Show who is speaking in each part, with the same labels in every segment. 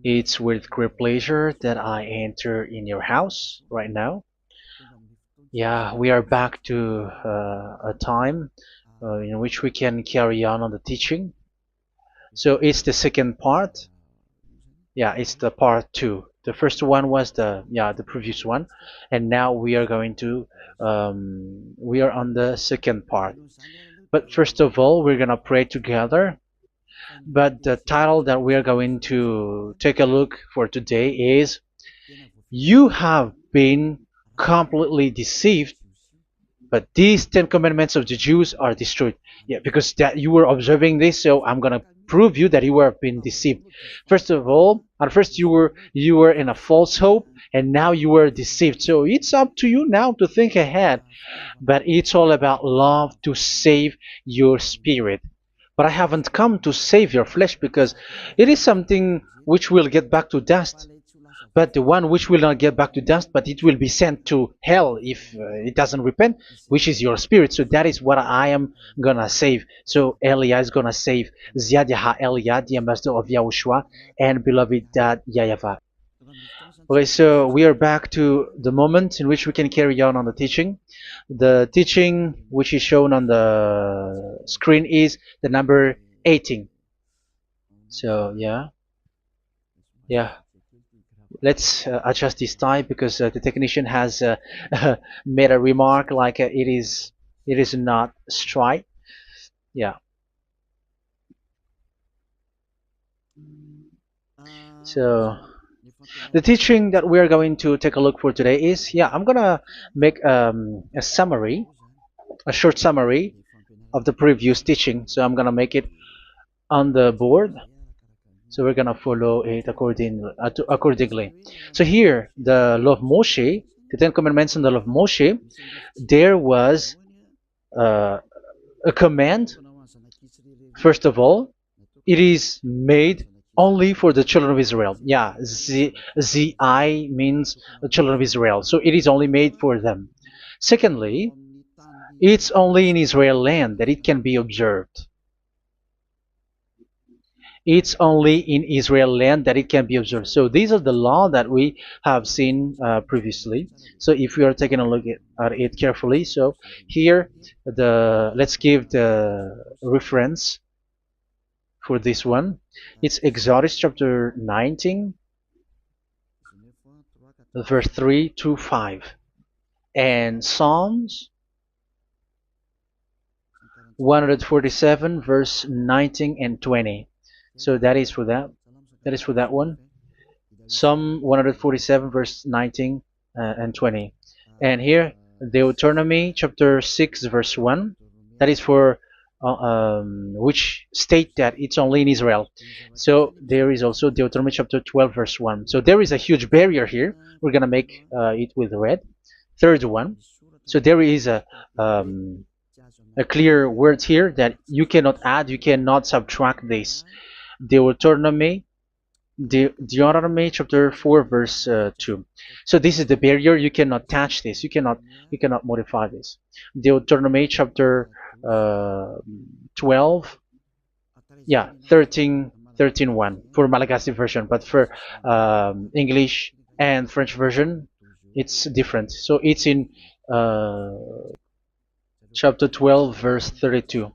Speaker 1: It's with great pleasure that I enter in your house right now. Yeah, we are back to a time in which we can carry on the teaching. So it's the second part. Yeah, it's the part two. The first one was the previous one, and now we are going to we are on the second part. But first of all, we're gonna pray together. But the title that we are going to take a look for today is "You have been completely deceived, but these 10 commandments of the Jews are destroyed." Yeah, because that you were observing this, so I'm gonna prove you that you were being deceived. First of all, at first you were in a false hope, and now you were deceived. So it's up to you now to think ahead. But it's all about love to save your spirit. But I haven't come to save your flesh because it is something which will get back to dust. But the one which will not get back to dust, but it will be sent to hell if it doesn't repent, which is your spirit. So that is what I am gonna save. So Elia is gonna save Ziadiha Elia, the ambassador of Yahushua, and beloved dad YAHVAH. Okay, so we are back to the moment in which we can carry on the teaching. The teaching which is shown on the screen is the number 18. So yeah, let's adjust this time because the technician has made a remark like it is not straight. Yeah. So the teaching that we are going to take a look for today is, I'm gonna make a summary, a short summary of the previous teaching. So I'm gonna make it on the board. So we're gonna follow it accordingly. So here, the law of Moshe, the Ten Commandments and the law of Moshe, there was uh, a command. First of all, it is made only for the children of Israel. Yeah, Z-I means the children of Israel. So it is only made for them. Secondly, it's only in Israel land that it can be observed. It's only in Israel land that it can be observed. So these are the law that we have seen previously. So if we are taking a look at it carefully, so here let's give the reference for this one. It's Exodus chapter 19, verse 3 to 5, and Psalms 147, verse 19 and 20. So that is for that. That is for that one. Psalm 147, verse 19 and 20. And here, Deuteronomy chapter 6, verse 1. That is for which state that it's only in Israel. So there is also Deuteronomy chapter 12, verse 1. So there is a huge barrier here. We're going to make it with red. Third one. So there is a clear word here that you cannot add, you cannot subtract this. Deuteronomy chapter 4, verse 2. So this is the barrier. You cannot touch this. You cannot modify this. Deuteronomy chapter 12, 13 1 for Malagasy version, but for English and French version, it's different. So it's in chapter 12, verse 32.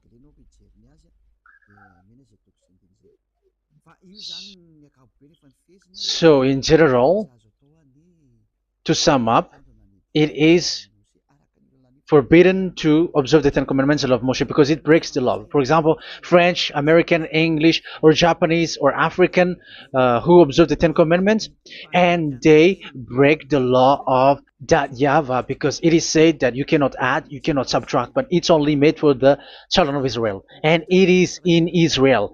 Speaker 1: So in general, to sum up, it is forbidden to observe the Ten Commandments of Moshe because it breaks the law. For example, French, American, English, or Japanese or African who observe the Ten Commandments and they break the law of that YAHVAH because it is said that you cannot add, you cannot subtract, but it's only made for the children of Israel, and it is in Israel.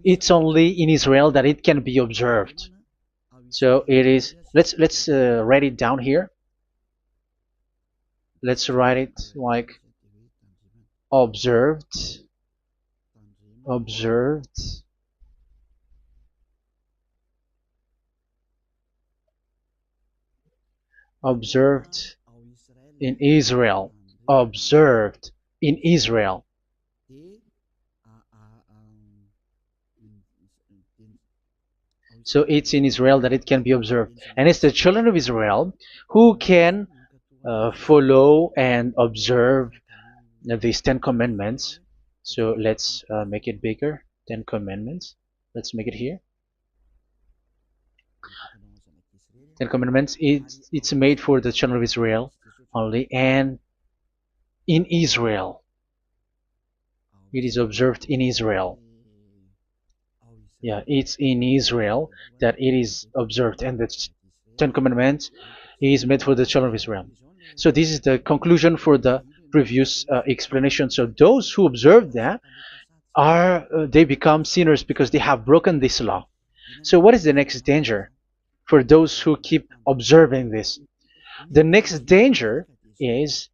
Speaker 1: It's only in Israel that it can be observed. So it is. Let's write it down here. Let's write it like observed, observed, observed in Israel, observed in Israel. So it's in Israel that it can be observed. And it's the children of Israel who can follow and observe these 10 commandments. So let's make it bigger. 10 commandments. Let's make it here. 10 commandments. It's made for the children of Israel only, and in Israel. It is observed in Israel. Yeah, it's in Israel that it is observed, and the Ten Commandments is made for the children of Israel. So this is the conclusion for the previous explanation. So those who observe that are they become sinners because they have broken this law. So what is the next danger for those who keep observing this? The next danger is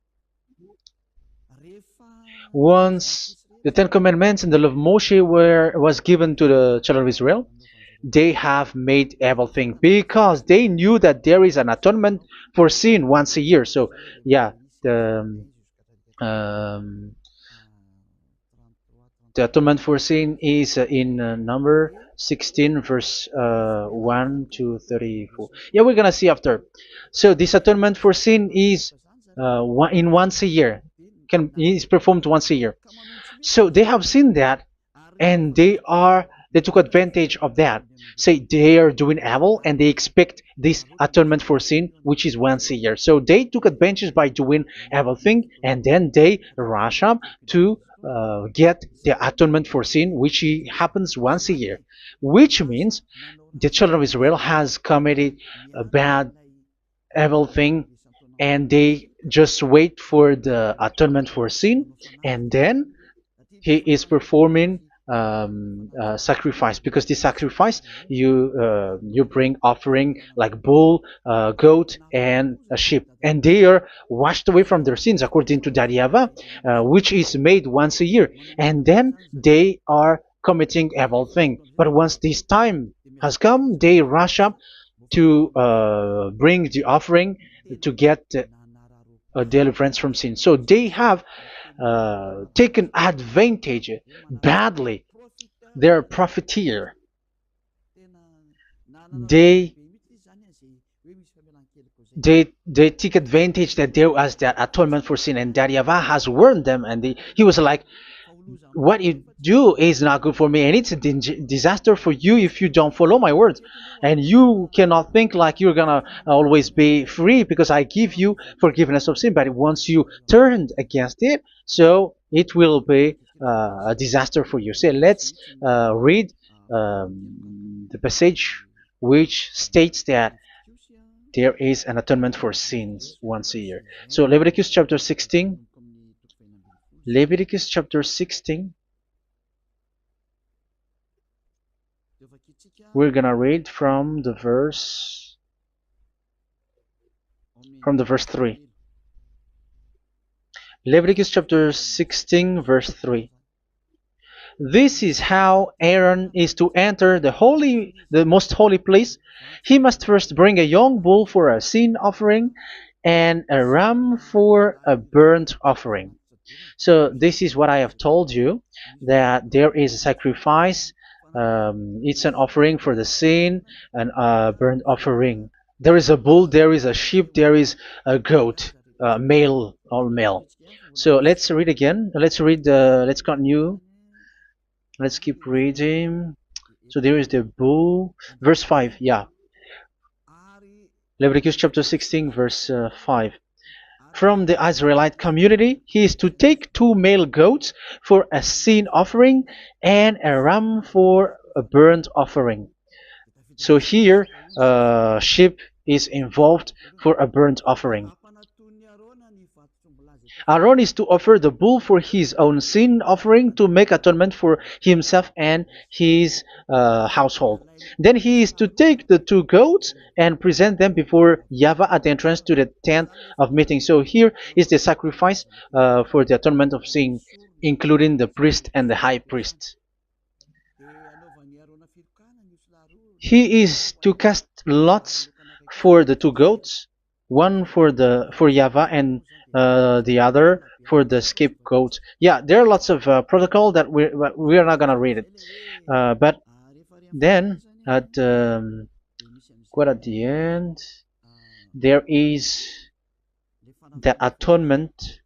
Speaker 1: once the Ten Commandments and the law of Moshe was given to the children of Israel, they have made everything because they knew that there is an atonement for sin once a year. So yeah, um, the atonement for sin is in number 16 verse 1 to 34. Yeah, we're gonna see after. So this atonement for sin is once a year, is performed once a year. So they have seen that, and they took advantage of that. Say they are doing evil and they expect this atonement for sin, which is once a year. So they took advantage by doing evil thing, and then they rush up to get the atonement for sin, which happens once a year, which means the children of Israel has committed a bad evil thing, and they just wait for the atonement for sin, and then he is performing sacrifice, because this sacrifice you bring offering like bull, goat, and a sheep, and they are washed away from their sins according to that YAHVAH, which is made once a year, and then they are committing evil thing. But once this time has come, they rush up to bring the offering to get deliverance from sin. So they have taken advantage badly. They're a profiteer. They they take advantage that there was that atonement for sin, and that YAHVAH has warned them, and he was like, what you do is not good for me, and it's a disaster for you if you don't follow my words, and you cannot think like you're gonna always be free because I give you forgiveness of sin, but once you turned against it, so it will be a disaster for you. So let's read the passage which states that there is an atonement for sins once a year. So Leviticus chapter 16. Leviticus chapter 16. We're gonna read from the verse 3. Leviticus chapter 16 verse 3. This is how Aaron is to enter the most holy place. He must first bring a young bull for a sin offering and a ram for a burnt offering. So this is what I have told you, that there is a sacrifice. It's an offering for the sin, and a burnt offering. There is a bull, there is a sheep, there is a goat, male, all male. So let's read again. Let's continue. Let's keep reading. So there is the bull, verse 5. Yeah, Leviticus chapter 16 verse 5. From the Israelite community, he is to take 2 male goats for a sin offering and a ram for a burnt offering. So here, sheep is involved for a burnt offering. Aaron is to offer the bull for his own sin offering to make atonement for himself and his household. Then he is to take the 2 goats and present them before YAHVAH at the entrance to the tent of meeting. So here is the sacrifice for the atonement of sin, including the priest and the high priest. He is to cast lots for the 2 goats, one for YAHVAH and the other for the scapegoat. Yeah, there are lots of protocol that we are not gonna read it, but then at quite at the end, there is the atonement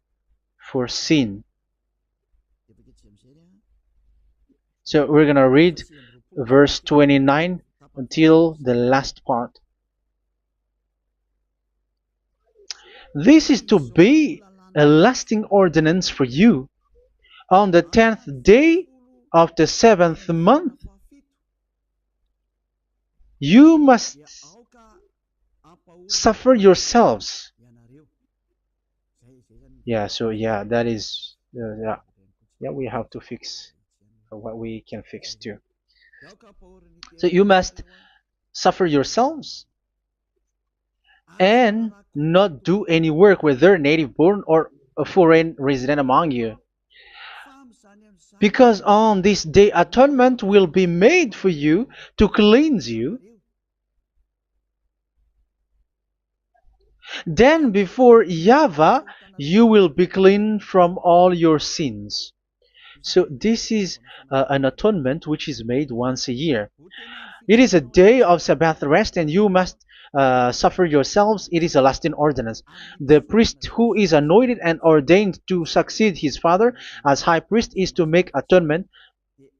Speaker 1: for sin. So we're gonna read verse 29 until the last part. This is to be a lasting ordinance for you. On the 10th day of the 7th month, you must suffer yourselves. Yeah, so yeah, that is, yeah, we have to fix what we can fix too. So you must suffer yourselves and not do any work, whether native born or a foreign resident among you. Because on this day atonement will be made for you to cleanse you. Then before YAHVAH you will be clean from all your sins. So this is an atonement which is made once a year. It is a day of Sabbath rest, and you must suffer yourselves. It is a lasting ordinance. The priest who is anointed and ordained to succeed his father as high priest is to make atonement,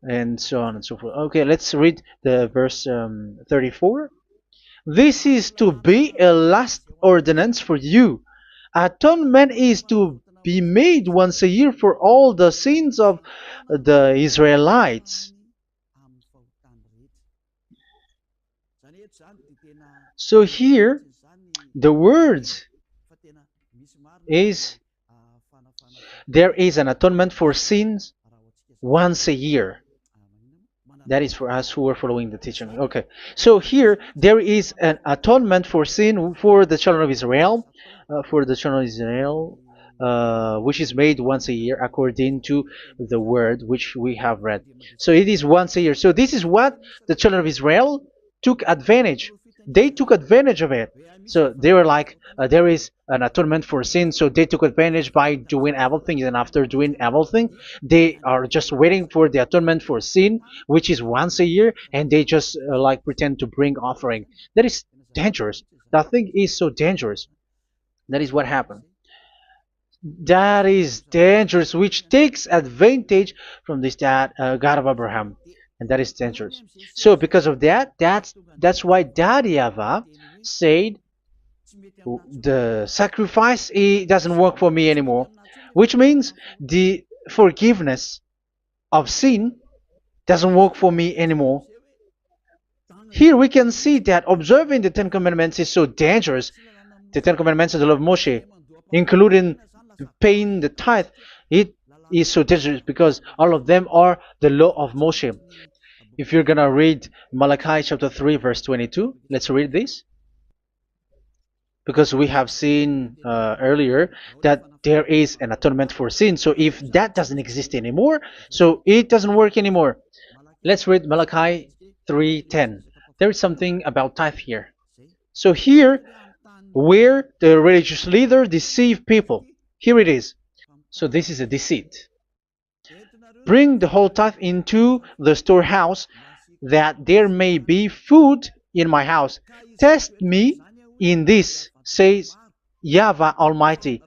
Speaker 1: and so on and so forth. Okay, let's read the verse 34. This is to be a last ordinance for you. Atonement is to be made once a year for all the sins of the Israelites. So here, the words is there is an atonement for sins once a year. That is for us who are following the teaching. Okay, so here there is an atonement for sin for the children of Israel, which is made once a year according to the word which we have read. So it is once a year. So this is what the children of Israel took advantage. They took advantage of it. So they were like, there is an atonement for sin. So they took advantage by doing everything, and after doing everything, they are just waiting for the atonement for sin, which is once a year, and they just like pretend to bring offering. That is dangerous. That thing is so dangerous. That is what happened. That is dangerous, which takes advantage from this God of Abraham, and that is dangerous. So because of that, that's why Daddy Ava said the sacrifice it doesn't work for me anymore, which means the forgiveness of sin doesn't work for me anymore. Here we can see that observing the Ten Commandments is so dangerous. The Ten Commandments of the law of Moshe, including paying the tithe, it is so dangerous because all of them are the law of Moshe. If you're gonna read Malachi chapter 3 verse 22, let's read this. Because we have seen earlier that there is an atonement for sin. So if that doesn't exist anymore, so it doesn't work anymore. Let's read Malachi 3:10. There is something about tithe here. So here, where the religious leader deceive people, here it is. So this is a deceit. Bring the whole tithe into the storehouse, that there may be food in my house. Test me in this, says YAHVAH Almighty,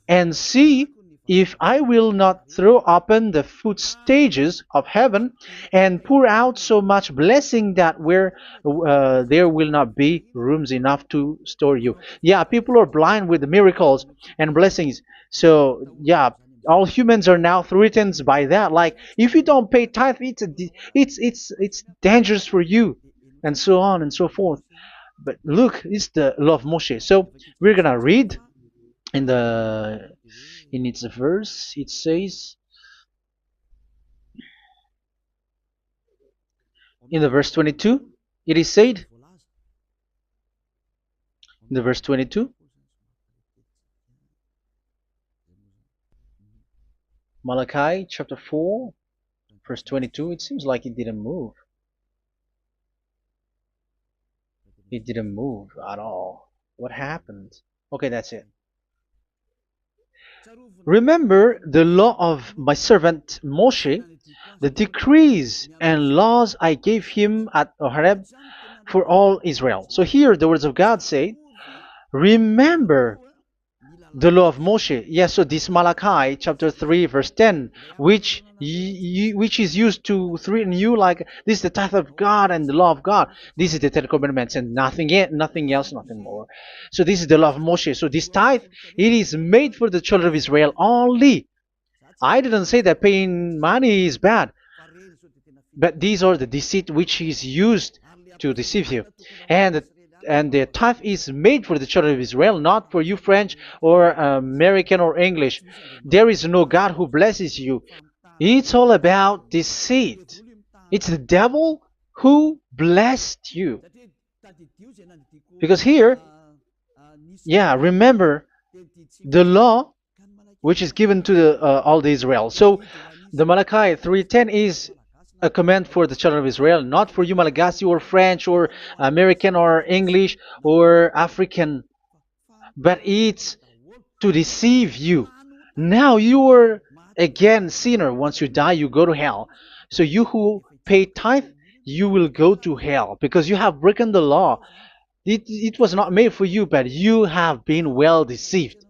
Speaker 1: and see if I will not throw open the food stages of heaven and pour out so much blessing that where there will not be rooms enough to store you. Yeah, people are blind with the miracles and blessings. So yeah, all humans are now threatened by that. Like if you don't pay tithe, it's dangerous for you, and so on and so forth. But look, it's the law of Moshe. So we're gonna read in its verse. It says in the verse 22. It is said in the verse 22. Malachi chapter 4 verse 22. It seems like it didn't move. It didn't move at all. What happened? Okay, that's it. Remember the law of my servant Moshe, The decrees and laws I gave him at Horeb for all Israel. So here the words of God say, remember the law of Moshe. Yes, so this Malachi chapter 3 verse 10, which is used to threaten you like this is the tithe of God and the law of God. This is the Ten Commandments and nothing yet, nothing else, nothing more. So this is the law of Moshe. So this tithe, it is made for the children of Israel only. I didn't say that paying money is bad, but these are the deceit which is used to deceive you. And the tithe is made for the children of Israel, not for you French or American or English. There is no God who blesses you. It's all about deceit. It's the devil who blessed you. Because here, yeah, remember the law which is given to all the Israel. So the Malachi 3:10 is a command for the children of Israel, not for you Malagasy or French or American or English or African, but it's to deceive you. Now you are again sinner. Once you die, you go to hell. So you who pay tithe, you will go to hell because you have broken the law. It was not made for you, but you have been well deceived.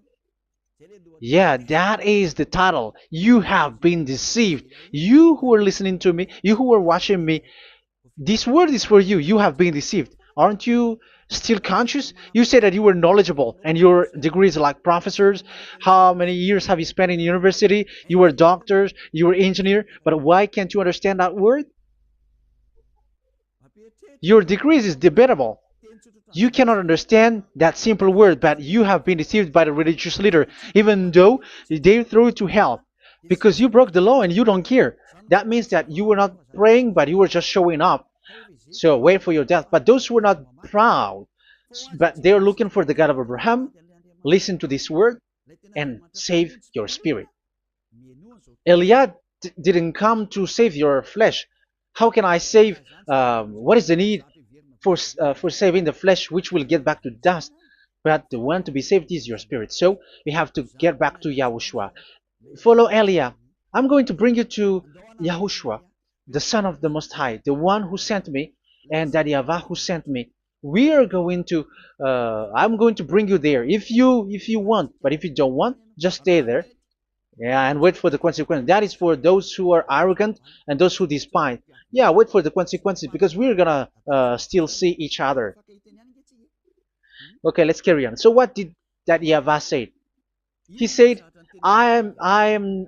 Speaker 1: Yeah, that is the title. You have been deceived. You who are listening to me, you who are watching me, this word is for you. You have been deceived. Aren't you still conscious? You say that you were knowledgeable and your degrees are like professors. How many years have you spent in university? You were doctors, you were engineer, but why can't you understand that word? Your degrees is debatable. You cannot understand that simple word, but you have been deceived by the religious leader, even though they throw you to hell because you broke the law and you don't care. That means that you were not praying, but you were just showing up. So wait for your death. But those who are not proud, but they are looking for the God of Abraham, listen to this word and save your spirit. Eliad didn't come to save your flesh. How can I save? What is the need for saving the flesh, which will get back to dust? But the one to be saved is your spirit. So we have to get back to YAHOSHUAH. Follow Eliah. I'm going to bring you to YAHOSHUAH, the Son of the Most High, the one who sent me, and that YAHVAH who sent me. We are going to. I'm going to bring you there if you want, but if you don't want, just stay there. Yeah, and wait for the consequences. That is for those who are arrogant and those who despise. Yeah, wait for the consequences because we're gonna still see each other. Okay, let's carry on. So what did that YAHVAH say? He said, I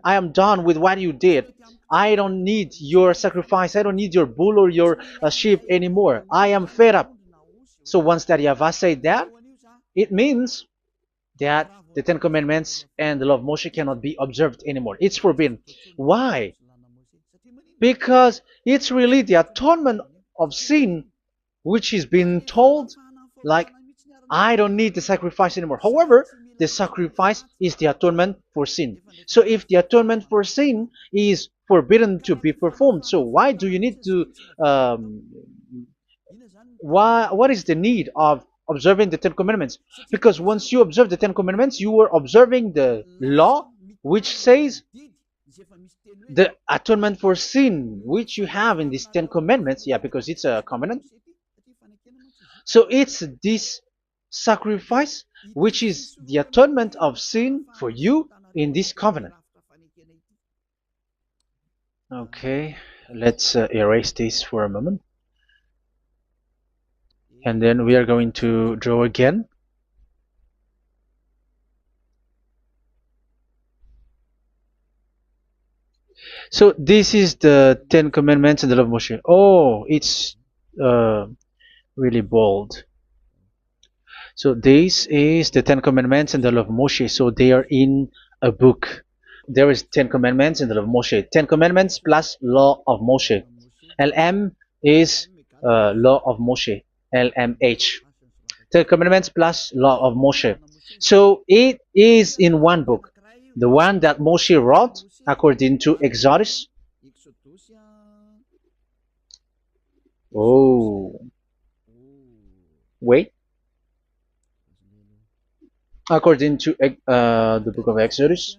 Speaker 1: am done with what you did. I don't need your sacrifice. I don't need your bull or your sheep anymore. I am fed up. So once that YAHVAH said that, it means that the Ten Commandments and the law of Moshe cannot be observed anymore. It's forbidden. Why? Because it's really the atonement of sin which is being told, like, I don't need the sacrifice anymore. However, the sacrifice is the atonement for sin. So if the atonement for sin is forbidden to be performed, so why do you need to what is the need of observing the Ten Commandments? Because once you observe the Ten Commandments, you are observing the law which says the atonement for sin which you have in these Ten Commandments. Yeah, because it's a covenant. So it's this sacrifice which is the atonement of sin for you in this covenant. Okay, let's erase this for a moment. And then we are going to draw again. So this is the Ten Commandments and the law of Moshe. Oh, it's really bold. So this is the Ten Commandments and the law of Moshe. So they are in a book. There is Ten Commandments and the law of Moshe. Ten Commandments plus law of Moshe. LM is law of Moshe. LMH. Ten Commandments plus law of Moshe. So it is in one book. The one that Moshe wrote according to Exodus. Oh, wait. According to the book of Exodus.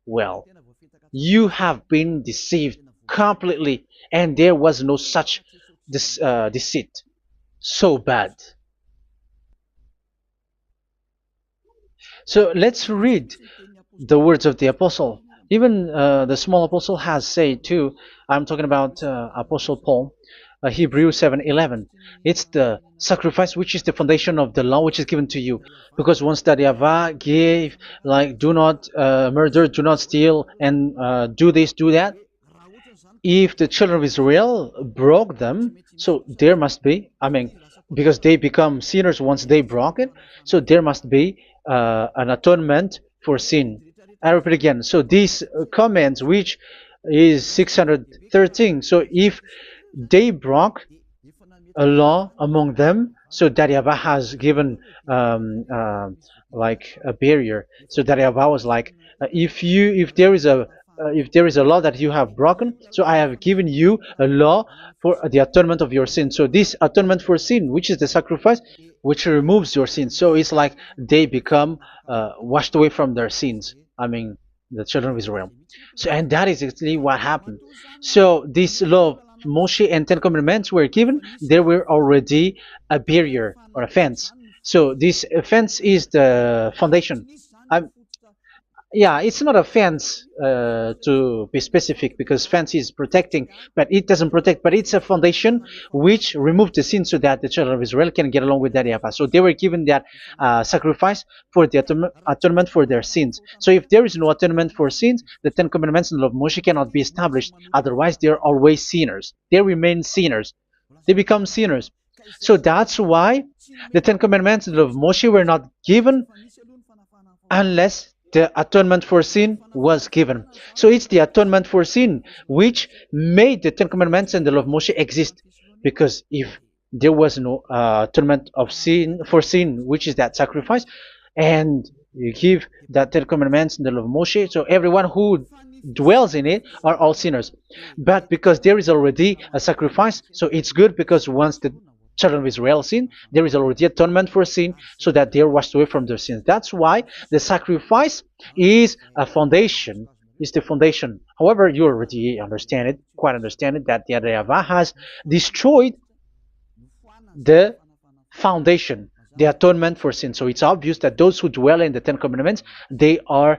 Speaker 1: well. You have been deceived completely, and there was no such deceit. So bad. So let's read the words of the apostle. Even the small apostle has said too. I'm talking about Apostle Paul, Hebrews 7:11. It's the sacrifice which is the foundation of the law which is given to you. Because once that Yahweh gave, like, do not murder, do not steal, and do this, do that. If the children of Israel broke them, so there must be, I mean, because they become sinners once they broke it, so there must be an atonement for sin. I repeat again. So these comments, which is 613, so if they broke a law among them, so that Yahweh has given like a barrier. So that Yahweh was like, if there is a law that you have broken, so I have given you a law for the atonement of your sin. So this atonement for sin, which is the sacrifice, which removes your sins. So it's like they become washed away from their sins. I mean, the children of Israel. So, and that is exactly what happened. So this law of Moshe and Ten Commandments were given. There were already a barrier or a fence. So this fence is the foundation. I, yeah, it's not a fence to be specific, because fence is protecting, but it doesn't protect. But it's a foundation which removed the sin so that the children of Israel can get along with that Yahweh. So they were given that sacrifice for the atonement for their sins. So if there is no atonement for sins, the Ten Commandments and the law of Moshe cannot be established. Otherwise, they are always sinners. They remain sinners. They become sinners. So that's why the Ten Commandments and the law of Moshe were not given unless the atonement for sin was given. So it's the atonement for sin which made the Ten Commandments and the law of Moshe exist. Because if there was no atonement of sin for sin, which is that sacrifice, and you give that Ten Commandments and the law of Moshe, so everyone who dwells in it are all sinners. But because there is already a sacrifice, so it's good, because once the children of Israel sin, there is already atonement for sin, so that they are washed away from their sins. That's why the sacrifice is a foundation, is the foundation. However, you already understand it, quite understand it, that the YAHVAH has destroyed the foundation, the atonement for sin. So it's obvious that those who dwell in the Ten Commandments, they are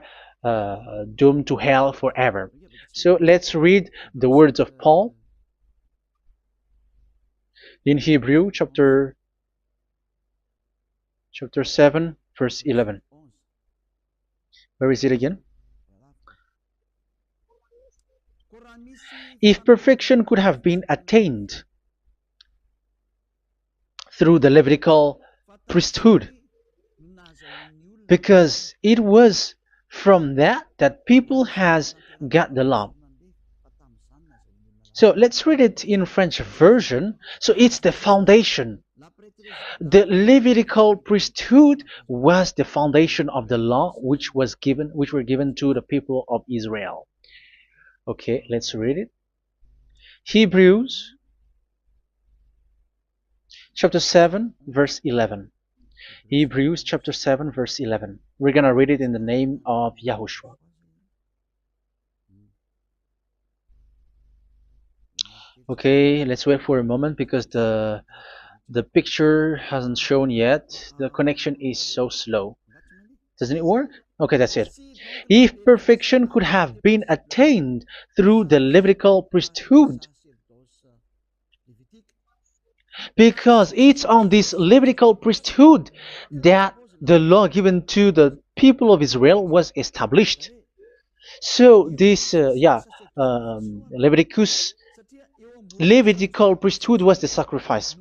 Speaker 1: doomed to hell forever. So let's read the words of Paul in Hebrew chapter 7 verse 11. Where is it again? If perfection could have been attained through the Levitical priesthood, because it was from that people has got the law. So let's read it in French version. So it's the foundation. The Levitical priesthood was the foundation of the law which were given to the people of Israel. Okay, let's read it. Hebrews chapter 7 verse 11. Hebrews chapter 7 verse 11. We're gonna read it in the name of YAHOSHUAH. Okay, let's wait for a moment, because the picture hasn't shown yet. The connection is so slow. Doesn't it work? Okay, that's it. If perfection could have been attained through the Levitical priesthood, because it's on this Levitical priesthood that the law given to the people of Israel was established. So this, Levitical priesthood was the sacrifice,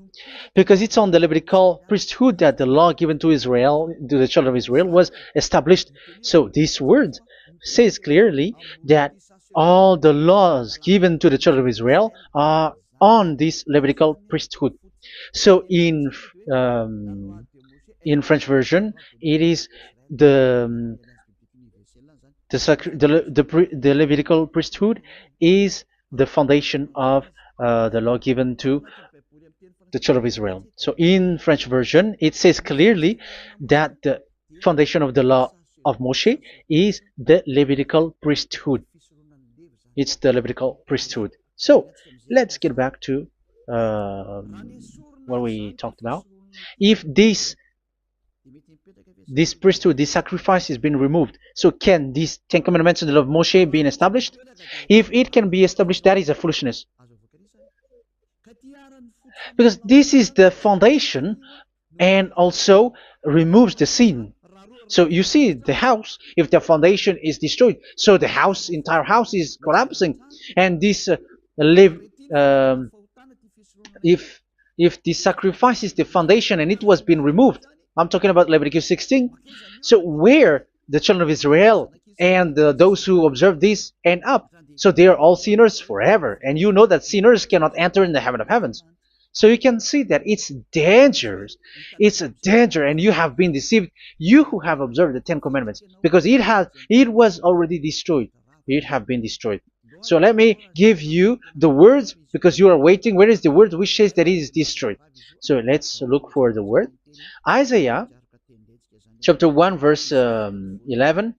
Speaker 1: because it's on the Levitical priesthood that the law given to Israel, to the children of Israel, was established. So this word says clearly that all the laws given to the children of Israel are on this Levitical priesthood. So in French version, it is the Levitical priesthood is the foundation of the law given to the children of Israel. So in French version, it says clearly that the foundation of the law of Moshe is the Levitical priesthood. It's the Levitical priesthood. So let's get back to what we talked about. If this priesthood, this sacrifice is being removed, so can these Ten Commandments and the law of Moshe be established? If it can be established, that is a foolishness. Because this is the foundation and also removes the sin. So you see the house, if the foundation is destroyed, so the house, entire house is collapsing. And this live, um, if the sacrifice is the foundation and it was being removed, I'm talking about Leviticus 16. So where the children of Israel and those who observe this end up, so they are all sinners forever. And you know that sinners cannot enter in the heaven of heavens. So you can see that it's dangerous. It's a danger, and you have been deceived. You who have observed the Ten Commandments, because it was already destroyed. It have been destroyed. So let me give you the words, because you are waiting. Where is the word which says that it is destroyed? So let's look for the word. Isaiah chapter 1 verse 11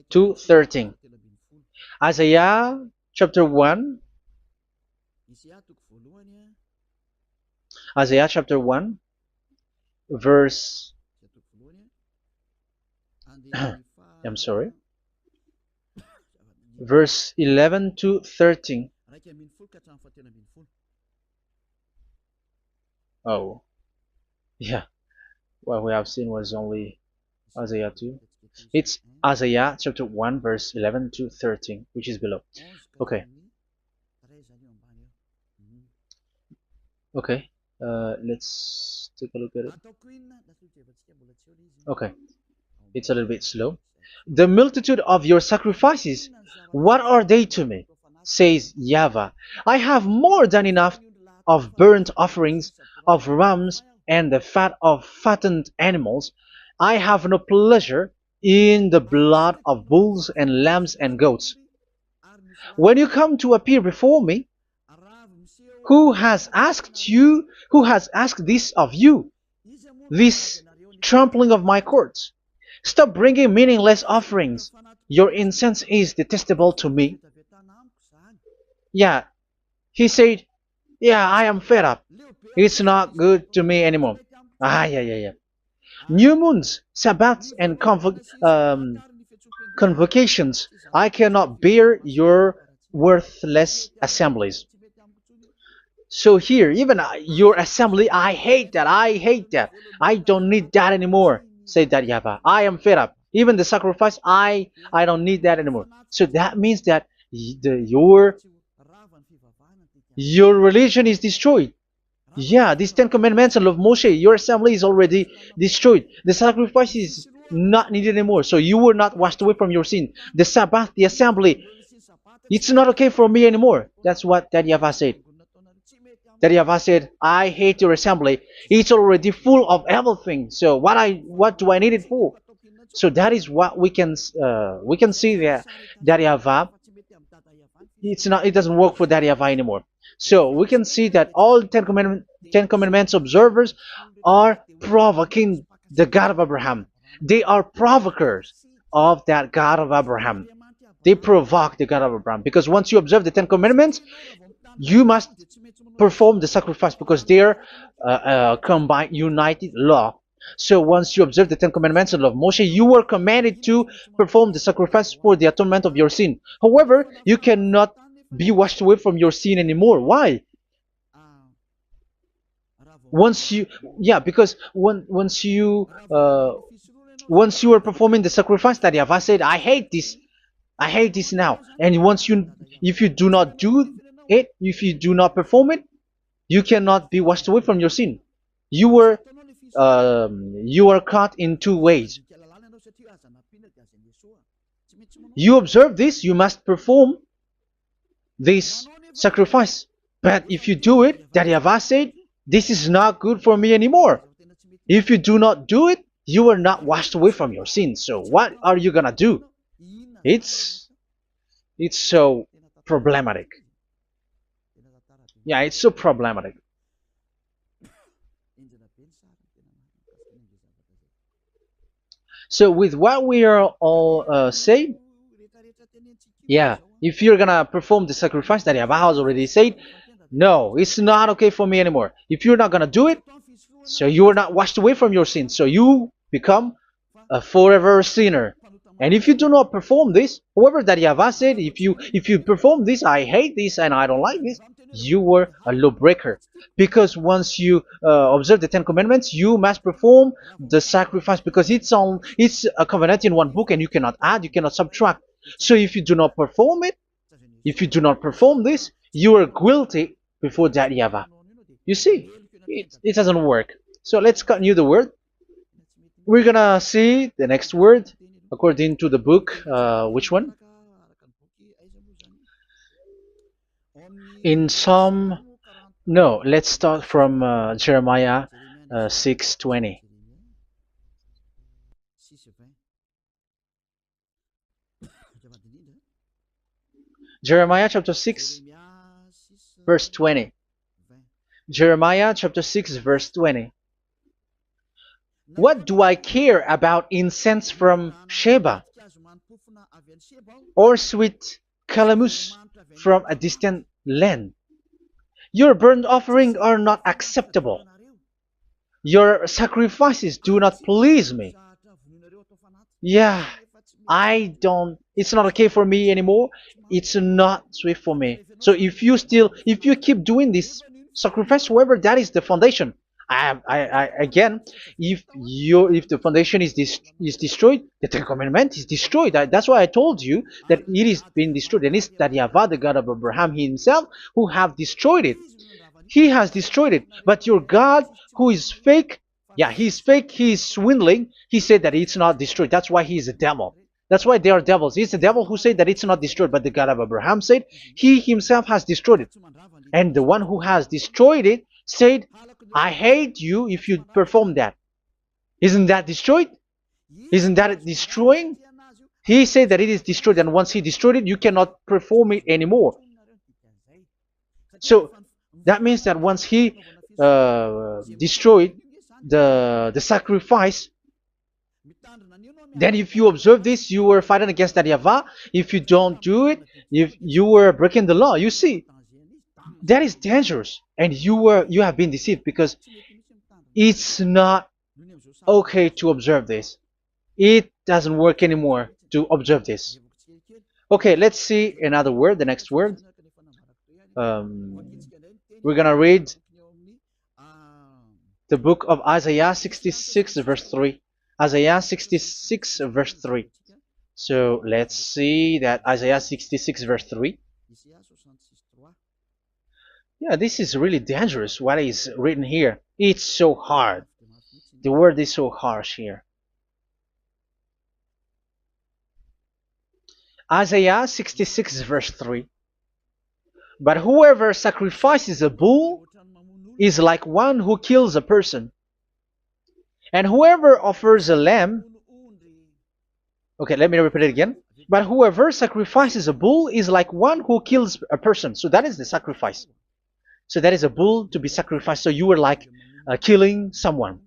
Speaker 1: to 13. Isaiah chapter 1. Isaiah chapter 1 verse I'm sorry, verse 11 to 13. Oh, yeah, what we have seen was only Isaiah 2. It's Isaiah chapter 1 verse 11 to 13, which is below. Okay. Okay. Let's take a look at it. Okay. It's a little bit slow. The multitude of your sacrifices, what are they to me? Says YAHVAH. I have more than enough of burnt offerings, of rams, and the fat of fattened animals. I have no pleasure in the blood of bulls and lambs and goats. When you come to appear before me, who has asked this of you, this trampling of my courts? Stop bringing meaningless offerings. Your incense is detestable to me. Yeah, he said, yeah, I am fed up. It's not good to me anymore. Yeah. New moons, Sabbaths, and convocations. I cannot bear your worthless assemblies. So here, even your assembly, I hate that. I hate that. I don't need that anymore. Say that, YAHVAH. I am fed up. Even the sacrifice, I don't need that anymore. So that means that your religion is destroyed. Yeah, these Ten Commandments and of Moshe, your assembly is already destroyed. The sacrifice is not needed anymore. So you were not washed away from your sin. The Sabbath, the assembly, it's not okay for me anymore. That's what that YAHVAH said. That YAHVAH said, I hate your assembly. It's already full of everything. So what do I need it for? So that is what we can see there. That YAHVAH, it doesn't work for that YAHVAH anymore. So we can see that all Ten Commandments observers are provoking the God of Abraham. They are provokers of that God of Abraham. They provoke the God of Abraham, because once you observe the Ten Commandments, you must perform the sacrifice, because they're combined, united law. So once you observe the Ten Commandments and love Moshe, you were commanded to perform the sacrifice for the atonement of your sin. However, you cannot be washed away from your sin anymore. Why? Because once you are performing the sacrifice, that YAHVAH said, I hate this now. And if you do not do it, if you do not perform it, you cannot be washed away from your sin. You are caught in two ways. You observe this, you must perform this sacrifice. But if you do it, that YAHVAH said, this is not good for me anymore. If you do not do it, you are not washed away from your sin. So what are you gonna do? It's so problematic. Yeah, it's so problematic. So with what we are all saying, yeah, if you're gonna perform the sacrifice that Yahweh has already said, no, it's not okay for me anymore. If you're not gonna do it, so you are not washed away from your sins, so you become a forever sinner. And if you do not perform this, whoever that Yahweh said, if you perform this, I hate this and I don't like this, you were a lawbreaker. Because once you observe the Ten Commandments, you must perform the sacrifice because it's a covenant in one book and you cannot add, you cannot subtract. So if you do not perform it, if you do not perform this, you are guilty before that Yahweh. You see, it doesn't work. So let's continue the word. We're gonna see the next word according to the book. Which one? In Psalm. No, let's start from Jeremiah 6:20. Jeremiah chapter 6, verse 20. Jeremiah chapter 6, verse 20. What do I care about incense from Sheba or sweet calamus from a distant land? Your burnt offerings are not acceptable. Your sacrifices do not please me. Yeah, it's not okay for me anymore. It's not sweet for me. So if you keep doing this sacrifice, however, that is the foundation. Again, if the foundation is destroyed, the Ten Commandment is destroyed. That's why I told you that it is being destroyed, and it's that Yahweh, the God of Abraham himself, who have destroyed it. He has destroyed it. But your God, who is fake, yeah, he's fake, he's swindling. He said that it's not destroyed. That's why he is a devil. That's why they are devils. It's the devil who said that it's not destroyed, but the God of Abraham said he himself has destroyed it. And the one who has destroyed it said, I hate you if you perform that. Isn't that destroyed? Isn't that destroying? He said that it is destroyed, and once he destroyed it, you cannot perform it anymore. So that means that once he destroyed the sacrifice, then if you observe this, you were fighting against that Yahweh. If you don't do it, if you were breaking the law, you see, that is dangerous, and you have been deceived because it's not okay to observe this. It doesn't work anymore to observe this. Okay, let's see another word, the next word. We're gonna read the book of Isaiah 66 verse 3. Isaiah 66 verse 3. So let's see that Isaiah 66 verse 3. Yeah, this is really dangerous what is written here. It's so hard. The word is so harsh here. Isaiah 66 verse 3. But whoever sacrifices a bull is like one who kills a person. And whoever offers a lamb... Okay, let me repeat it again. But whoever sacrifices a bull is like one who kills a person. So that is the sacrifice. So that is a bull to be sacrificed. So you were like killing someone.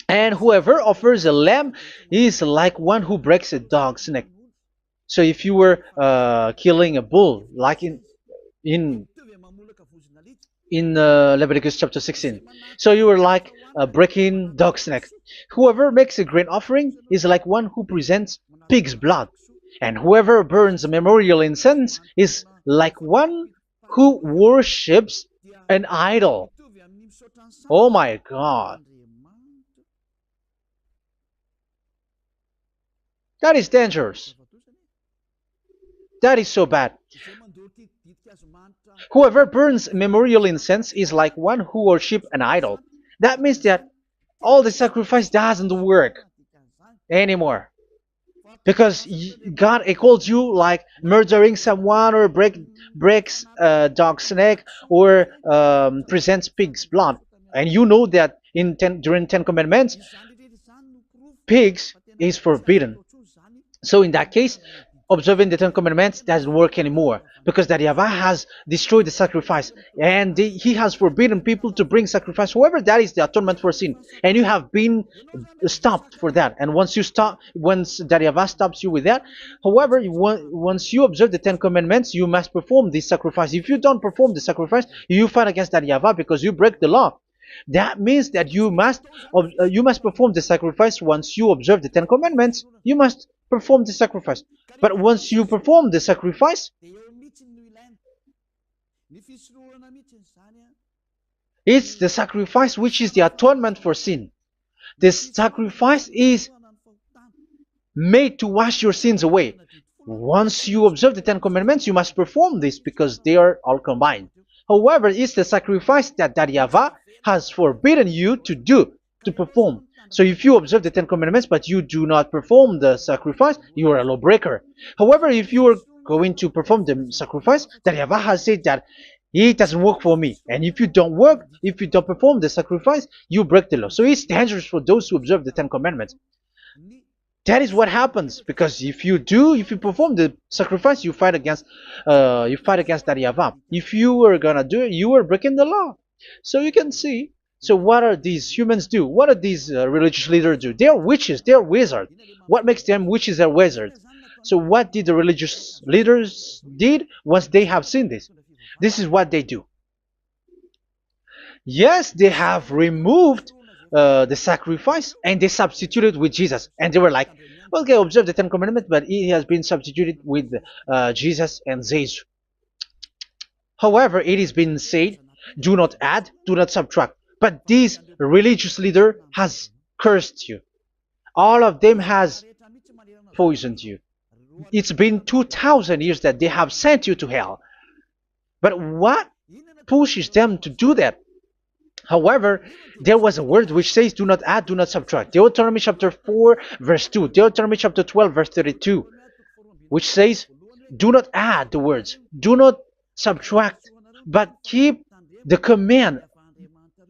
Speaker 1: And whoever offers a lamb is like one who breaks a dog's neck. So if you were killing a bull, like in Leviticus chapter 16, so you were like breaking dog's neck. Whoever makes a grain offering is like one who presents pig's blood, and whoever burns a memorial incense is like one who worships an idol. Oh my God. That is dangerous. That is so bad. Whoever burns memorial incense is like one who worships an idol. That means that all the sacrifice doesn't work anymore. Because God calls you like murdering someone or breaks a dog's neck or presents pig's blood. And you know that during 10 Commandments, pigs is forbidden. So in that case, observing the Ten Commandments doesn't work anymore because that Yahweh has destroyed the sacrifice and he has forbidden people to bring sacrifice. However, that is the atonement for sin, and you have been stopped for that. And once that Yahweh stops you with that, however, once you observe the Ten Commandments, you must perform this sacrifice. If you don't perform the sacrifice, you fight against that Yahweh because you break the law. That means that you must perform the sacrifice. Once you observe the Ten Commandments, you must perform the sacrifice. But once you perform the sacrifice, it's the sacrifice which is the atonement for sin. This sacrifice is made to wash your sins away. Once you observe the Ten Commandments, you must perform this because they are all combined. However, it's the sacrifice that Yahweh has forbidden you to do, to perform. So if you observe the Ten Commandments but you do not perform the sacrifice, you are a lawbreaker. However, if you are going to perform the sacrifice, that Yahweh has said that it doesn't work for me. And if you don't perform the sacrifice, you break the law. So it's dangerous for those who observe the Ten Commandments. That is what happens, because if you perform the sacrifice, you fight against that Yahweh. If you are gonna do it, you are breaking the law. So you can see. So what are these humans do? What are these religious leaders do? They are witches. They are wizards. What makes them witches and wizards? So what did the religious leaders did once they have seen this? This is what they do. Yes, they have removed the sacrifice and they substituted with Jesus, and they were like, okay, observe the Ten Commandments, but it has been substituted with Jesus and Jesus. However, it has been said, do not add, do not subtract. But this religious leader has cursed you. All of them has poisoned you. It's been 2,000 years that they have sent you to hell. But what pushes them to do that? However, there was a word which says, do not add, do not subtract. Deuteronomy chapter 4, verse 2. Deuteronomy chapter 12, verse 32. Which says, do not add the words. Do not subtract. But keep the command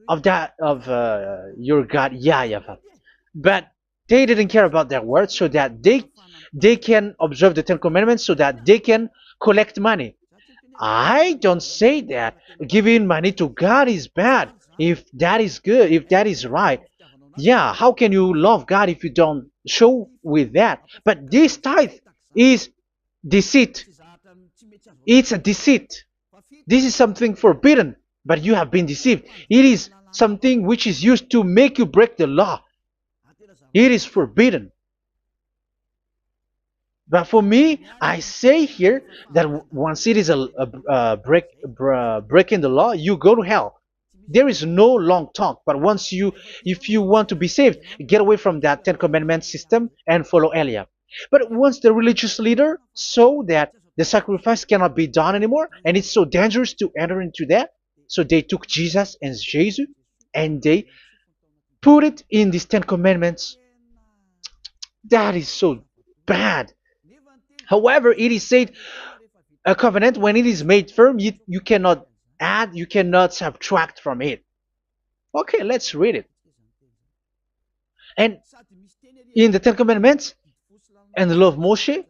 Speaker 1: of your God, Yahwah. But they didn't care about their words, so that they can observe the Ten Commandments, so that they can collect money. I don't say that giving money to God is bad. If that is good, if that is right, yeah, how can you love God if you don't show with that? But this tithe is deceit. It's a deceit. This is something forbidden, but you have been deceived. It is something which is used to make you break the law. It is forbidden. But for me, I say here that once it is breaking the law, you go to hell. There is no long talk. But if you want to be saved, get away from that Ten Commandments system and follow Eliah. But once the religious leader saw that the sacrifice cannot be done anymore, and it's so dangerous to enter into that, so they took Jesus and Jesus and they put it in these Ten Commandments. That is so bad. However, it is said, a covenant, when it is made firm, you cannot add, you cannot subtract from it. Okay, let's read it. And in the Ten Commandments and the law of Moshe,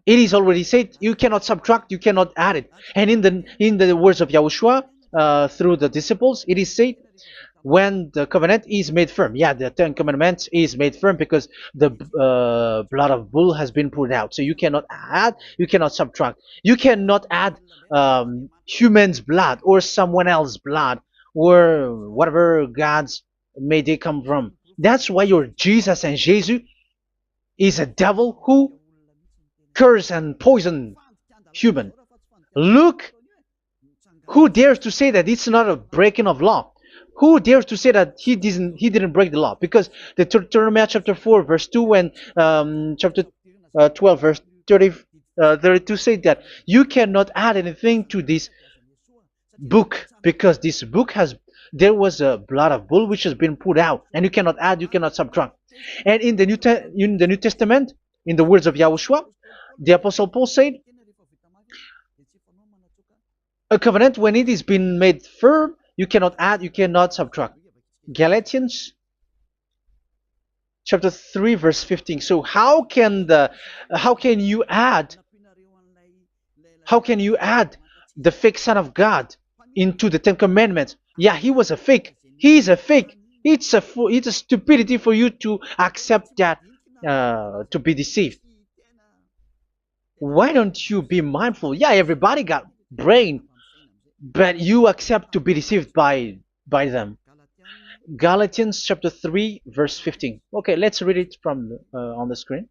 Speaker 1: it is already said, you cannot subtract, you cannot add it. And in the words of YAHOSHUAH, through the disciples, it is said, when the covenant is made firm. Yeah, the Ten Commandments is made firm because the blood of bull has been poured out. So you cannot add, you cannot subtract. You cannot add human's blood or someone else's blood or whatever gods may they come from. That's why your Jesus and Jesus is a devil who curse and poison human. Look, who dares to say that it's not a breaking of law? Who dares to say that he didn't break the law? Because the Deuteronomy chapter 4 verse 2 and chapter 12 verse 32 say that you cannot add anything to this book, because this book there was a blood of bull which has been put out, and you cannot add, you cannot subtract. And in the New Testament, in the words of YAHOSHUAH, the Apostle Paul said, a covenant, when it is been made firm, you cannot add, you cannot subtract. Galatians chapter 3 verse 15. So how can you add How can you add the fake Son of God into the Ten Commandments? Yeah, he was a fake. He is a fake. It's a stupidity for you to accept that, to be deceived. Why don't you be mindful? Yeah, everybody got brain, but you accept to be deceived by them. Galatians chapter 3 verse 15. Okay, let's read it from on the screen.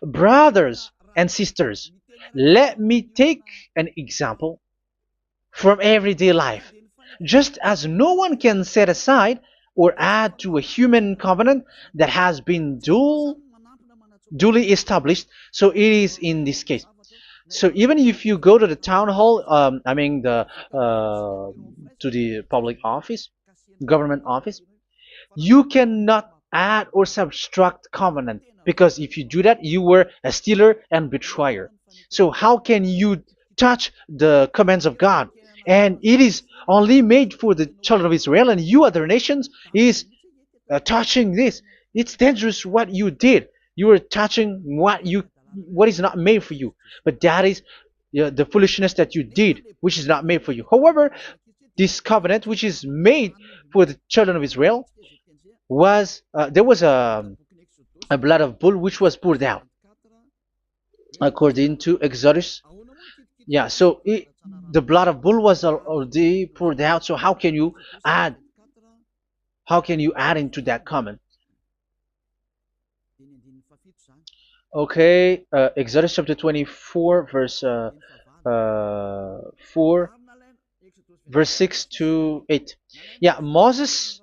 Speaker 1: Brothers and sisters, let me take an example from everyday life. Just as no one can set aside or add to a human covenant that has been duly established, so it is in this case. So even if you go to the town hall, I mean to the public office, government office, you cannot add or subtract covenant, because if you do that, you were a stealer and betrayer. So how can you touch the commands of God? And it is only made for the children of Israel, and you other nations is touching this. It's dangerous what you did. You are touching what is not made for you. But that is, yeah, the foolishness that you did, which is not made for you. However, this covenant, which is made for the children of Israel, was there was a blood of bull which was poured out according to Exodus. Yeah, so the blood of bull was already poured out. So add how can you add into that comment? Okay, Exodus chapter 24 verse 4, verse 6 to 8. Yeah, Moses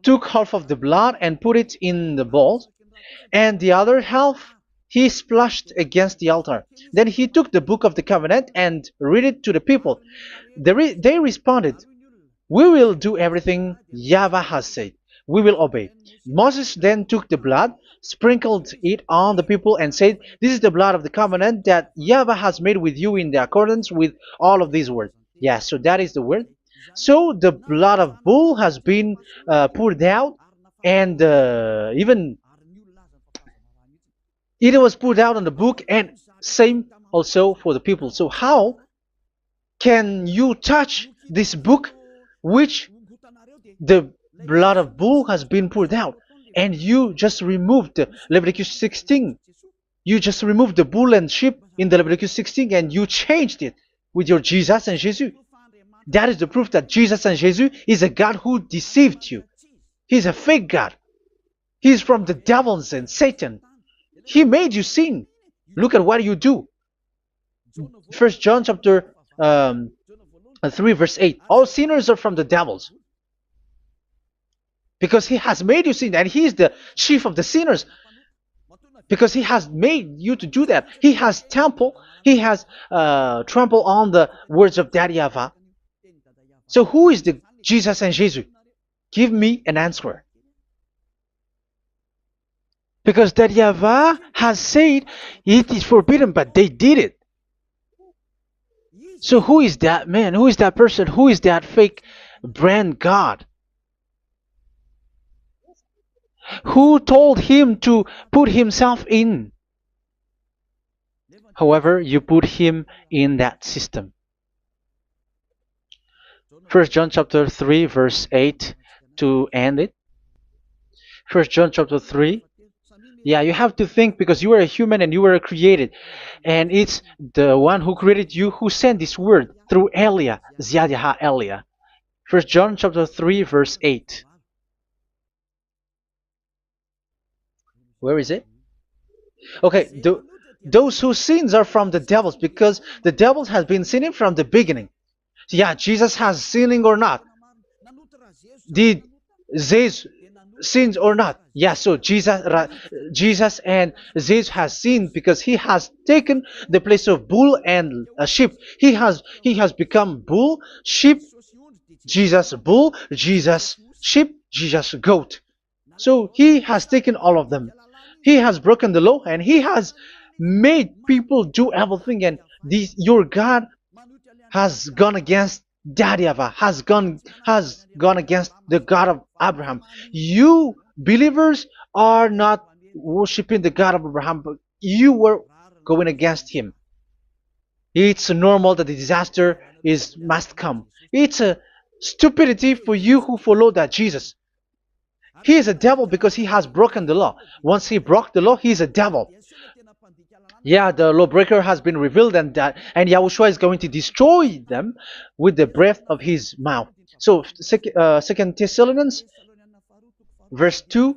Speaker 1: took half of the blood and put it in the bowl, and the other half he splashed against the altar. Then he took the book of the covenant and read it to the people. They responded, "We will do everything Yahweh has said. We will obey." Moses then took the blood, sprinkled it on the people, and said, "This is the blood of the covenant that Yahweh has made with you in the accordance with all of these words." Yeah, so that is the word. So the blood of bull has been poured out, and even it was poured out on the book, and same also for the people. So how can you touch this book which the blood of bull has been poured out, and you just removed Leviticus 16? You just removed the bull and sheep in the Leviticus 16, and you changed it with your Jesus and Jesus. That is the proof that Jesus and Jesus is a God who deceived you. He's a fake God. He's from the devils and Satan. He made you sin. Look at what you do. First John chapter 3 verse 8. All sinners are from the devils, because he has made you sin, and he is the chief of the sinners, because he has made you to do that. He has trampled on the words of Daddy Yahvah. So who is the Jesus and Jesus? Give me an answer. Because Daddy Yahvah has said it is forbidden, but they did it. So who is that man? Who is that person? Who is that fake brand God? Who told him to put himself in? However, you put him in that system. First John chapter 3 verse 8 to end it. First John chapter 3. Yeah, you have to think, because you are a human and you were created. And it's the one who created you who sent this word through Elia, Ziadaha Elia. First John chapter 3 verse 8. Where is it? Okay, those whose sins are from the devils, because the devils has been sinning from the beginning. Yeah, Jesus has sinning or not? Did Zeus sins or not? Yeah, so Jesus and Zeus has sinned, because he has taken the place of bull and a sheep. He has become bull, sheep, Jesus bull, Jesus sheep, Jesus goat. So he has taken all of them. He has broken the law, and he has made people do everything. And your God has gone against Daddy Yahvah, has gone against the God of Abraham. You believers are not worshiping the God of Abraham, but you were going against him. It's normal that the disaster is must come. It's a stupidity for you who follow that Jesus. He is a devil because he has broken the law. Once he broke the law, he is a devil. Yeah, the lawbreaker has been revealed, and Yahushua is going to destroy them with the breath of his mouth. So, Second Thessalonians, verse 2,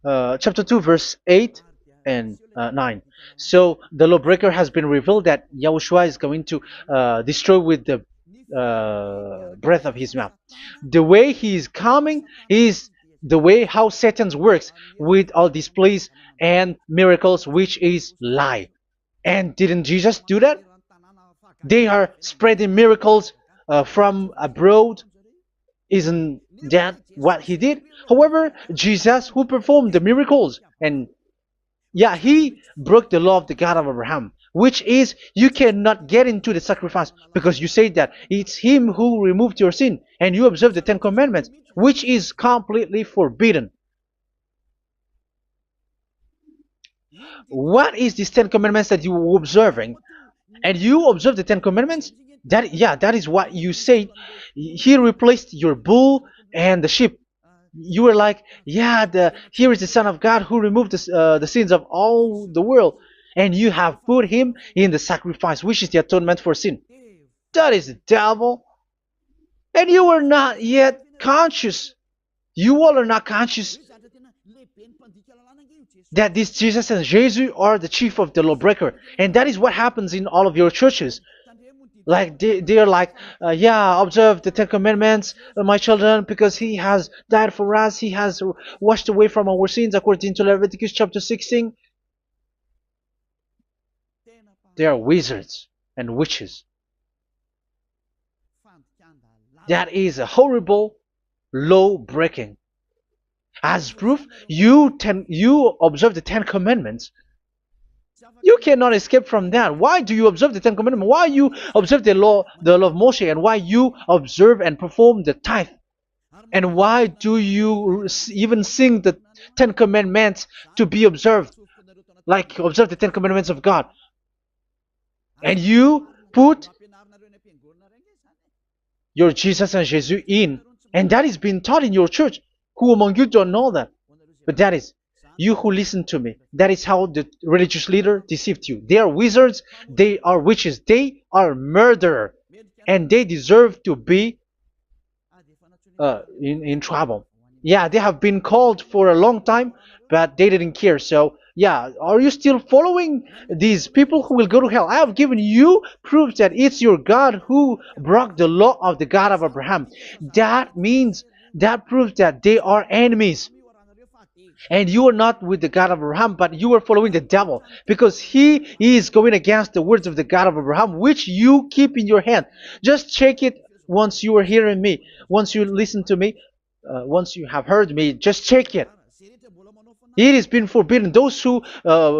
Speaker 1: chapter 2, verse 8 and 9. So the lawbreaker has been revealed that Yahushua is going to destroy with the breath of his mouth. The way he is coming is the way how Satan works with all displays and miracles, which is lie. And didn't Jesus do that? They are spreading miracles from abroad. Isn't that what he did? However, Jesus, who performed the miracles, and yeah, he broke the law of the God of Abraham, which is you cannot get into the sacrifice because you say that it's him who removed your sin, and you observe the Ten Commandments, which is completely forbidden. What is these Ten Commandments that you were observing? And you observe the Ten Commandments? That, yeah, that is what you said. He replaced your bull and the sheep. You were like, yeah, here is the Son of God who removed the sins of all the world, and you have put him in the sacrifice, which is the atonement for sin. That is the devil, and you are not yet conscious. You all are not conscious that this Jesus and Jesus are the chief of the lawbreaker, and that is what happens in all of your churches. Like they are like, yeah, observe the Ten Commandments, my children, because he has died for us. He has washed away from our sins, according to Leviticus chapter 16. They are wizards and witches. That is a horrible law breaking. As proof, you observe the Ten Commandments. You cannot escape from that. Why do you observe the Ten Commandments? Why you observe the law of Moshe, and why you observe and perform the tithe? And why do you even sing the Ten Commandments to be observed? Like observe the Ten Commandments of God. And you put your Jesus and Jesus in. And that is being taught in your church. Who among you don't know that? But that is you who listen to me. That is how the religious leader deceived you. They are wizards. They are witches. They are murderers. And they deserve to be in trouble. Yeah, they have been called for a long time, but they didn't care. So, yeah, are you still following these people who will go to hell? I have given you proof that it's your God who broke the law of the God of Abraham. That means, that proves that they are enemies. And you are not with the God of Abraham, but you are following the devil, because he is going against the words of the God of Abraham, which you keep in your hand. Just check it once you are hearing me, once you listen to me, once you have heard me, just check it. It has been forbidden. Those who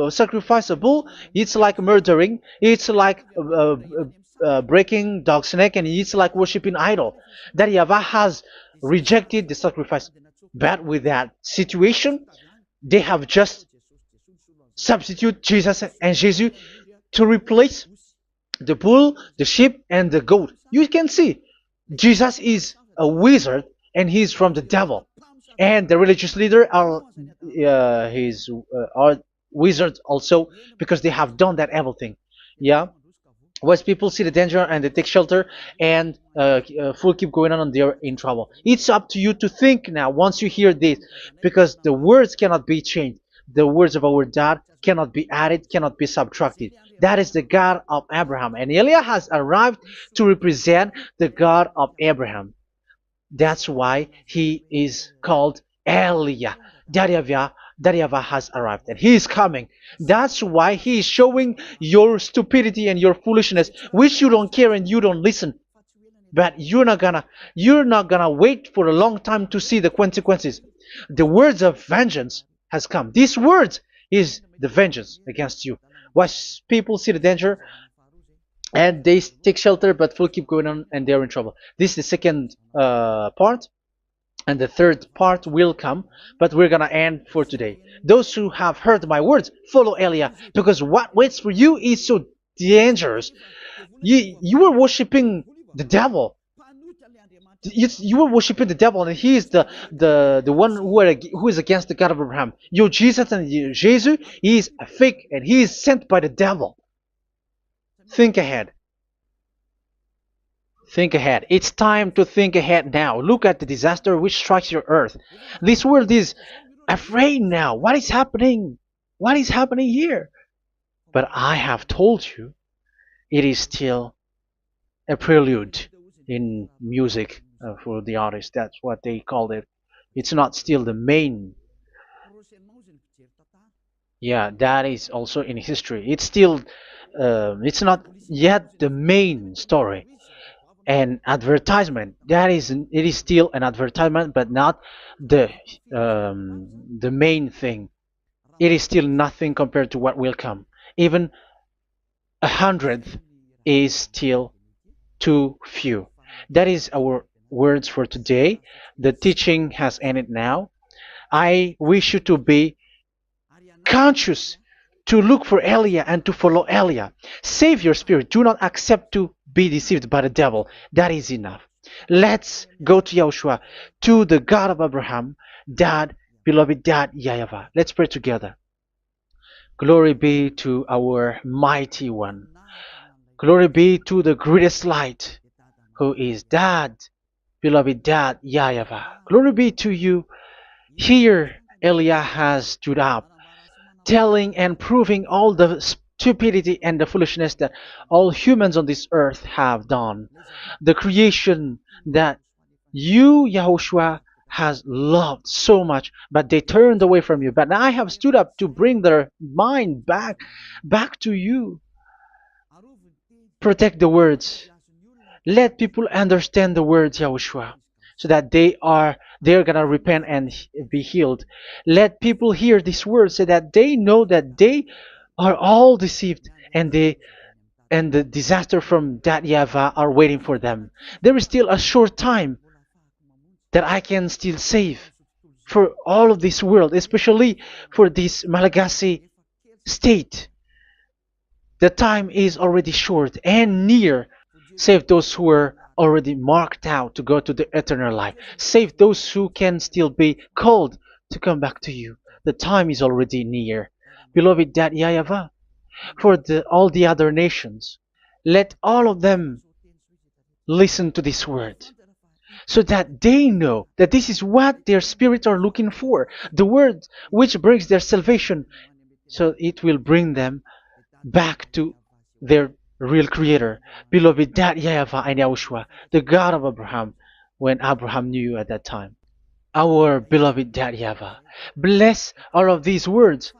Speaker 1: sacrifice a bull, it's like murdering, it's like breaking dog's neck, and it's like worshiping idol. That YAHVAH has rejected the sacrifice. But with that situation, they have just substitute Jesus and Jesus to replace the bull, the sheep, and the goat. You can see Jesus is a wizard, and he's from the devil. And the religious leader are are wizards also, because they have done that evil thing. Yeah. Once people see the danger and they take shelter, and full keep going on, and they're in trouble. It's up to you to think now once you hear this, because the words cannot be changed. The words of our God cannot be added, cannot be subtracted. That is the God of Abraham, and Eliah has arrived to represent the God of Abraham. That's why he is called Eliah. YAHVAH has arrived, and he is coming. That's why he is showing your stupidity and your foolishness, which you don't care and you don't listen. But you're not gonna wait for a long time to see the consequences. The words of vengeance has come. These words is the vengeance against you. Watch people see the danger and they take shelter, but full keep going on, and they're in trouble. This is the second part. And the third part will come, but we're gonna end for today. Those who have heard my words, follow Eliah, because what waits for you is so dangerous. You were worshiping the devil. You were worshiping the devil, and he is the one who is against the God of Abraham. Your Jesus and your Jesus, he is a fake, and he is sent by the devil. Think ahead. Think ahead. It's time to think ahead now. Look at the disaster which strikes your earth. This world is afraid now. What is happening? What is happening here? But I have told you, it is still a prelude in music for the artist. That's what they called it. It's not still the main. Yeah, that is also in history. It's still, it's not yet the main story. And advertisement, that is, it is still an advertisement, but not the the main thing. It is still nothing compared to what will come. Even a hundredth is still too few. That is our words for today. The teaching has ended now. I wish you to be conscious, to look for Elia and to follow Elia. Save your spirit. Do not accept to be deceived by the devil. That is enough. Let's go to Yahushua, to the God of Abraham, Dad, beloved Dad, YAHVAH. Let's pray together. Glory be to our mighty one. Glory be to the greatest light, who is Dad, beloved Dad, YAHVAH. Glory be to you. Here, Elia has stood up, telling and proving all the stupidity and the foolishness that all humans on this earth have done. The creation that you, Yahushua, has loved so much, but they turned away from you. But I have stood up to bring their mind back to you. Protect the words. Let people understand the words, Yahushua, so that they're gonna repent and be healed. Let people hear these words so that they know that they are all deceived, and the disaster from that YAHVAH are waiting for them. There is still a short time that I can still save for all of this world, especially for this Malagasy state. The time is already short and near. Save those who are already marked out to go to the eternal life. Save those who can still be called to come back to you. The time is already near. Beloved Dad YAHVAH, for all the other nations, let all of them listen to this word, so that they know that this is what their spirits are looking for, the word which brings their salvation, so it will bring them back to their real creator, beloved Dad YAHVAH and Yahushua, the God of Abraham, when Abraham knew you at that time. Our beloved Dad YAHVAH, bless all of these words,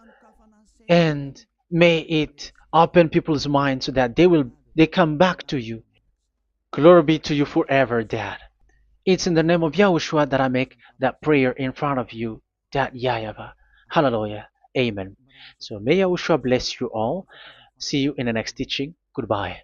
Speaker 1: and may it open people's minds so that they come back to you. Glory be to you forever, Dad. It's in the name of Yahushua that I make that prayer in front of you, Dad YAHVAH. Hallelujah. Amen. So may Yahushua bless you all. See you in the next teaching. Goodbye.